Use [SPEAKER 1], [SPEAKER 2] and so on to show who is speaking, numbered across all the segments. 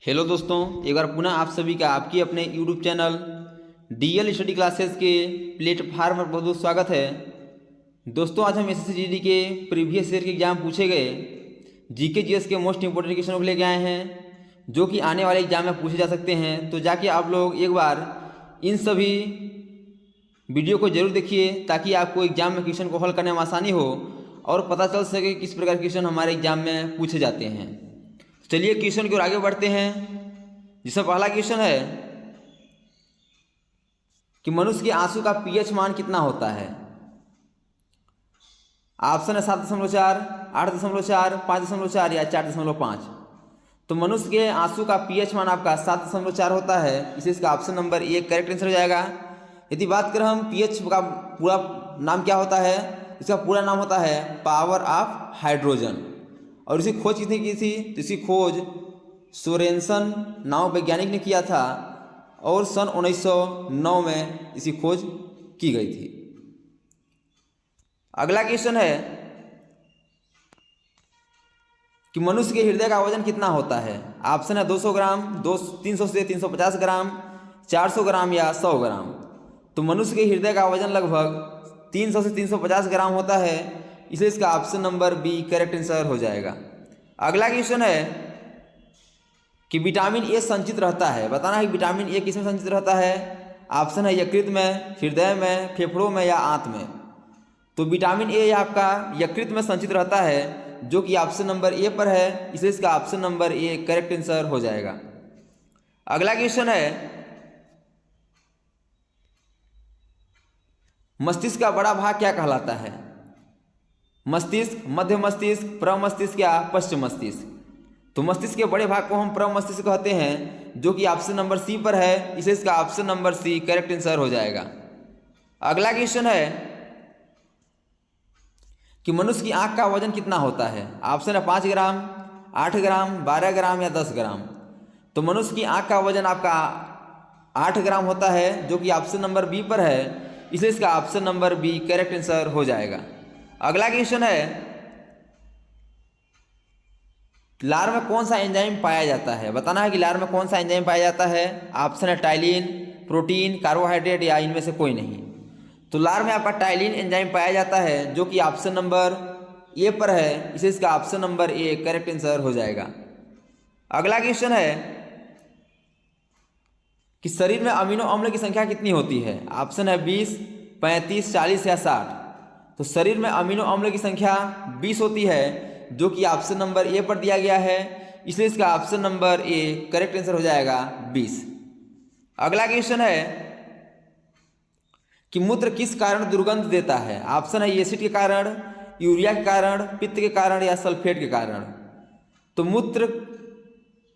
[SPEAKER 1] Hello दोस्तों, एक बार पुनः आप सभी का आपके अपने YouTube channel DL study classes के प्लेटफार्म पर बहुत बहुत स्वागत है। दोस्तों, आज हम एसएससी जीडी के प्रीवियस ईयर के एग्जाम पूछे गए जीके जीएस के मोस्ट इंपोर्टेंट क्वेश्चन को लेके आए हैं, जो कि आने वाले एग्जाम में पूछे जा सकते हैं। तो जाके आप लोग एक बार इन सभी वीडियो को जरूर देखिए, ताकि आपको एग्जाम में क्वेश्चन को हल करने में आसानी हो और पता चल सके किस प्रकार के क्वेश्चन हमारे एग्जाम में पूछे जाते हैं। चलिए क्वेश्चन की ओर आगे बढ़ते हैं, जिसमें पहला क्वेश्चन है कि मनुष्य के आंसू का पीएच मान कितना होता है। ऑप्शन है 7.4, 8.4, 5.4 या 4.5। तो मनुष्य के आंसू का पीएच मान आपका 7.4 होता है, इसे इसका option number A correct answer हो जाएगा। यदि बात करें हम पीएच का पूरा नाम क्या होता है, इसका पूरा नाम होता है पावर ऑफ हाइड्रोजन। और इसी खोज किसने की थी, तो इसकी खोज सोरेनसन नाम वैज्ञानिक ने किया था और सन 1909 में इसकी खोज की गई थी। अगला क्वेश्चन है कि मनुष्य के हृदय का वजन कितना होता है। ऑप्शन है 200 ग्राम, 300 से 350 ग्राम, 400 ग्राम या 100 ग्राम। तो मनुष्य के हृदय का वजन लगभग 300 से 350 ग्राम होता है, इसलिए इसका option number B correct answer हो जाएगा। अगला क्वेश्चन है कि विटामिन ए संचित रहता है। बताना है कि विटामिन ए किस में संचित रहता है। ऑप्शन है यकृत में, हृदय में, फेफड़ों में या आंत में। तो विटामिन ए आपका यकृत में संचित रहता है, जो कि ऑप्शन नंबर ए पर है, इसलिए इसका option number A correct answer हो जाएगा। अगला क्वेश्चन है मस्तिष्क का बड़ा भाग क्या कहलाता है। मस्तिष्क, मध्य मस्तिष्क, प्रमस्तिष्क या पश्चिम मस्तिष्क। तो मस्तिष्क के बड़े भाग को हम प्रमस्तिष्क कहते हैं, जो कि ऑप्शन नंबर सी पर है, इसे इसका option number C correct answer हो जाएगा। अगला क्वेश्चन है कि मनुष्य की आंख का वजन कितना होता है। ऑप्शन है 5 ग्राम, 8 ग्राम, 12 ग्राम या 10 ग्राम। तो मनुष्य की आंख का वजन आपका 8 ग्राम होता है, जो कि ऑप्शन नंबर बी पर है, इसलिए इसका option number B correct answer हो जाएगा। अगला क्वेश्चन है लार में कौन सा एंजाइम पाया जाता है। बताना है कि लार में कौन सा एंजाइम पाया जाता है। ऑप्शन है टाइलिन, प्रोटीन, कार्बोहाइड्रेट या इनमें से कोई नहीं। तो लार में आपका टाइलिन एंजाइम पाया जाता है, जो कि ऑप्शन नंबर ए पर है, इसे इसका option number A correct answer हो जाएगा। अगला क्वेश्चन है कि शरीर में अमीनो अम्ल की संख्या कितनी होती है। ऑप्शन है 20, 35, 40 या 60। तो शरीर में अमीनो अम्ल की संख्या 20 होती है, जो कि ऑप्शन नंबर ए पर दिया गया है, इसलिए इसका option number A correct answer हो जाएगा 20। अगला क्वेश्चन है कि मूत्र किस कारण दुर्गंध देता है। ऑप्शन है एसिड के कारण, यूरिया के कारण, पित्त के कारण या सल्फेट के कारण। तो मूत्र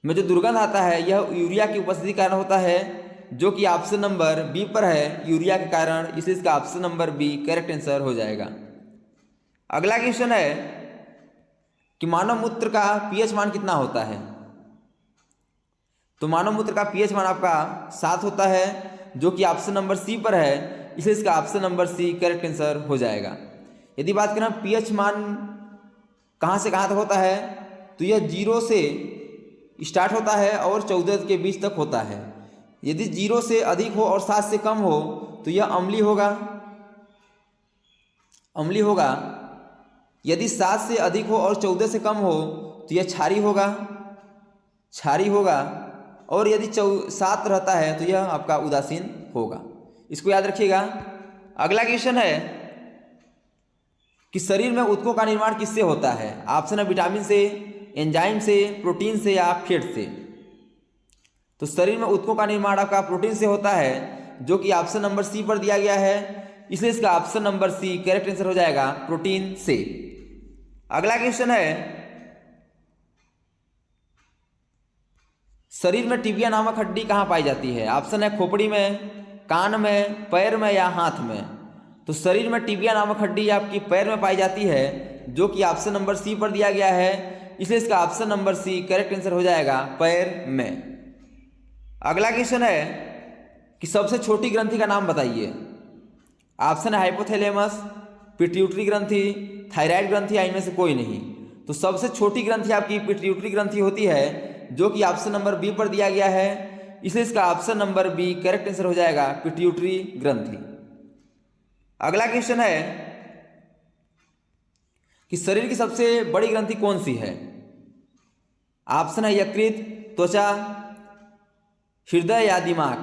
[SPEAKER 1] में जो दुर्गंध आता है यह यूरिया की उपस्थिति के कारण होता है, जो कि ऑप्शन नंबर बी पर है, यूरिया के कारण, इसलिए इसका option number B correct answer हो जाएगा। अगला क्वेश्चन है कि मानव मूत्र का पीएच मान कितना होता है। तो मानव मूत्र का पीएच मान आपका 7 होता है, जो कि ऑप्शन नंबर सी पर है, इसलिए इसका option number C correct answer हो जाएगा। यदि बात करें पीएच मान कहाँ से कहाँ तक होता है, तो यह 0 से स्टार्ट होता है और 14 के बीच तक होता है। यदि 0 से अधिक हो और 7 से कम हो तो यह अम्लीय होगा। यदि 7 से अधिक हो और 14 से कम हो तो यह क्षारीय होगा। और यदि 7 रहता है तो यह आपका उदासीन होगा। इसको याद रखिएगा। अगला क्वेश्चन है कि शरीर में ऊतकों का निर्माण किससे होता है। ऑप्शन है विटामिन से, एंजाइम से, प्रोटीन से या फैट से। तो शरीर में ऊतकों का निर्माण आपका प्रोटीन से होता है, जो कि ऑप्शन नंबर सी पर दिया गया है, इसलिए इसका option number C correct answer हो जाएगा, प्रोटीन से। अगला क्वेश्चन है शरीर में टिबिया नामक हड्डी कहाँ पाई जाती है। ऑप्शन है खोपड़ी में, कान में, पैर में या हाथ में। तो शरीर में टिबिया नामक हड्डी आपकी पैर में पाई जाती है, जो कि ऑप्शन नंबर सी पर दिया गया है, इसलिए इसका option number C correct answer हो जाएगा, पैर में। अगला क्वेश्चन है कि सबसे छोटी ग्रंथि का नाम बताइए। ऑप्शन है हाइपोथैलेमस, पिट्यूटरी ग्रंथि, थायराइड ग्रंथि या इनमें से कोई नहीं। तो सबसे छोटी ग्रंथि आपकी पिट्यूटरी ग्रंथि होती है, जो कि ऑप्शन नंबर बी पर दिया गया है, इसलिए इसका option number B correct answer हो जाएगा, पिट्यूटरी ग्रंथि। अगला क्वेश्चन है कि शरीर की सबसे बड़ी ग्रंथि कौन सी है? ऑप्शन है यकृत, त्वचा, हृदय या दिमाग।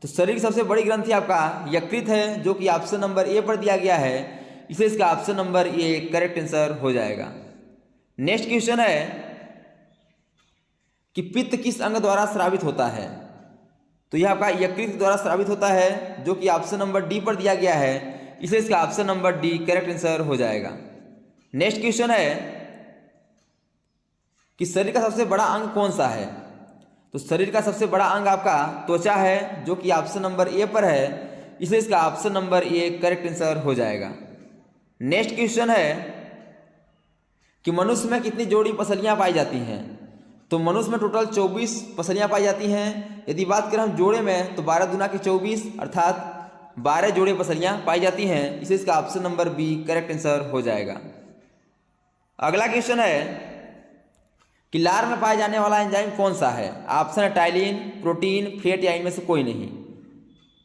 [SPEAKER 1] तो शरीर की सबसे बड़ी ग्रंथि आपका यकृत है, जो कि ऑप्शन नंबर ए पर दिया गया है, इसलिए इसका option number A correct answer हो जाएगा। नेक्स्ट क्वेश्चन है कि पित्त किस अंग द्वारा स्रावित होता है? तो यह आपका यकृत द्वारा स्रावित होता है, जो कि ऑप्शन नंबर डी पर दिया गया है, इसलिए इसका option number D correct answer हो जाएगा। नेक्स्ट क्वेश्चन है कि शरीर का सबसे बड़ा अंग कौन सा है? तो शरीर का सबसे बड़ा अंग आपका त्वचा है, जो कि ऑप्शन नंबर ए पर है, इसलिए इसका option number A correct answer हो जाएगा। नेक्स्ट क्वेश्चन है कि मनुष्य में कितनी जोड़ी पसलियां पाई जाती हैं? तो मनुष्य में टोटल 24 पसलियां पाई जाती हैं। यदि बात करें हम जोड़े में, तो 12 दूना की 24 अर्थात 12 जोड़े पसलियां पाई जाती हैं, इसलिए इसका option number B correct answer हो जाएगा। अगला क्वेश्चन है कि लार में पाया जाने वाला एंजाइम कौन सा है? ऑप्शन है टाइलिन, प्रोटीन, फैट या इनमें से कोई नहीं।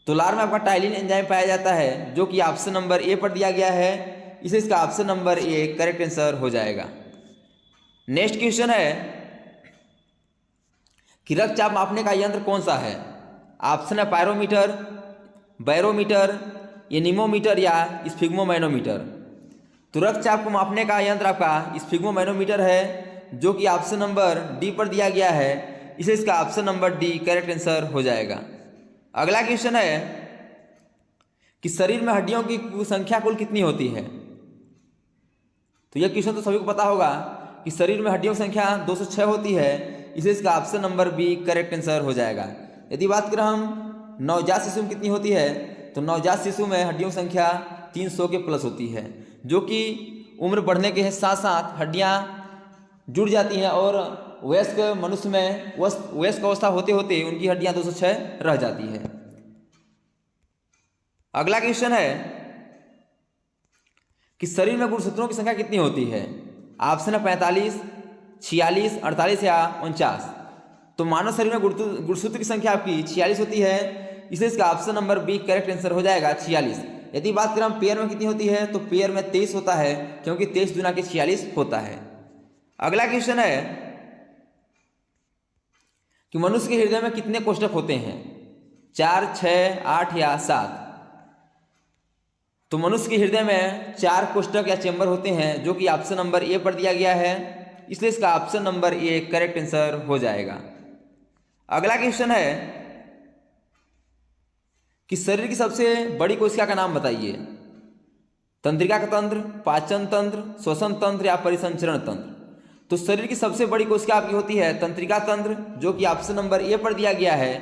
[SPEAKER 1] तो लार में आपका टाइलिन एंजाइम पाया जाता है, जो कि ऑप्शन नंबर ए पर दिया गया है, इसलिए इसका option number A correct answer हो जाएगा। नेक्स्ट क्वेश्चन है कि रक्तचाप मापने का यंत्र कौन सा है? ऑप्शन है पायरोमीटर, बैरोमीटर, एनीमोमीटर या स्फिग्मोमैनोमीटर। तो रक्तचाप को मापने का यंत्र आपका स्फिग्मोमैनोमीटर है, जो कि ऑप्शन नंबर डी पर दिया गया है, इसलिए इसका option number D correct answer हो जाएगा। अगला क्वेश्चन है कि शरीर में हड्डियों की संख्या कुल कितनी होती है? तो यह क्वेश्चन तो सभी को पता होगा कि शरीर में हड्डियों की संख्या 206 होती है, इसलिए इसका option number B correct answer हो जाएगा। यदि बात करें हम नवजात शिशु में कितनी होती है, तो नवजात शिशु में हड्डियों की संख्या 300 के प्लस होती है, जो कि उम्र बढ़ने के साथ साथ हड्डियां जुड़ जाती हैं और वयस्क मनुष्य में वयस्क अवस्था होते होते उनकी हड्डियां 206 रह जाती है। अगला क्वेश्चन है कि शरीर में गुणसूत्रों की संख्या कितनी होती है? ऑप्शन है 45, 46, 48 या 49। तो मानव शरीर में गुणसूत्र की संख्या आपकी 46 होती है, इसलिए इसका option number B correct answer हो जाएगा, 46। यदि बात करें हम पेयर में कितनी होती है, तो पेयर में 23 होता है, क्योंकि 23 दूना के 46 होता है। अगला क्वेश्चन है कि मनुष्य के हृदय में कितने कोष्ठक होते हैं? 4, 6, 8 या 7। तो मनुष्य के हृदय में 4 कोष्ठक या चेंबर होते हैं, जो कि ऑप्शन नंबर ए पर दिया गया है, इसलिए इसका option number A correct answer हो जाएगा। अगला क्वेश्चन है कि शरीर की सबसे बड़ी कोशिका का नाम बताइए। तंत्रिका का तंत्र, पाचन तंत्र, श्वसन तंत्र या परिसंचरण तंत्र। तो शरीर की सबसे बड़ी कोशिका आपकी होती है तंत्रिका तंत्र, जो कि ऑप्शन नंबर ए पर दिया गया है,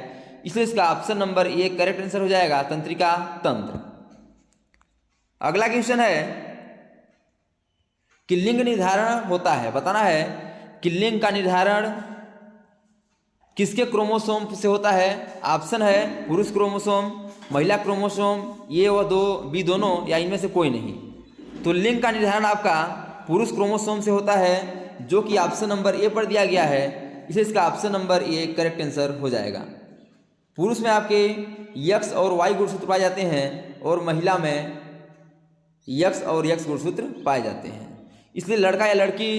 [SPEAKER 1] इसलिए इसका option number A correct answer हो जाएगा, तंत्रिका तंत्र। अगला क्वेश्चन है कि लिंग निर्धारण होता है, बताना है कि लिंग का निर्धारण किसके क्रोमोसोम से होता है? ऑप्शन है पुरुष क्रोमोसोम, महिला क्रोमोसोम, ए व बी दोनों या इनमें से कोई नहीं। तो लिंग का निर्धारण आपका पुरुष क्रोमोसोम से होता है, जो कि ऑप्शन नंबर ए पर दिया गया है, इसलिए इसका option number A correct answer हो जाएगा। पुरुष में आपके यक्स और वाई गुणसूत्र पाए जाते हैं और महिला में यक्स और यक्स गुणसूत्र पाए जाते हैं, इसलिए लड़का या लड़की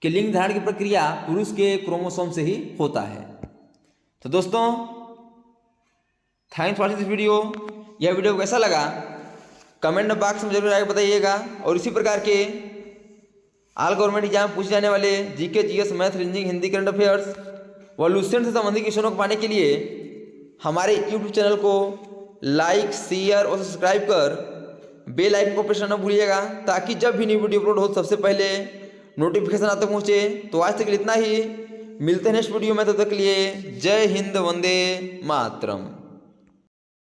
[SPEAKER 1] के लिंग धारण की प्रक्रिया पुरुष के क्रोमोसोम से ही होता है। तो दोस्तों, थैंक्स फॉर दिस वीडियो। यह वीडियो कैसा लगा कमेंट बॉक्स में जरूर आके बताइएगा, और इसी प्रकार के ऑल गवर्नमेंट एग्जाम पूछे जाने वाले GK, GS, math, reasoning, Hindi, current affairs व लुसेंट से संबंधित क्वेश्चनों को पाने के लिए हमारे यूट्यूब चैनल को लाइक, शेयर और सब्सक्राइब कर बेल आइकन को प्रेस करना भूलिएगा, ताकि जब भी न्यू वीडियो अपलोड हो सबसे पहले नोटिफिकेशन आते पहुँचे। तो आज तक इतना ही, मिलते हैं नेक्स्ट वीडियो में, तब तक के लिए जय हिंद, वंदे मातरम।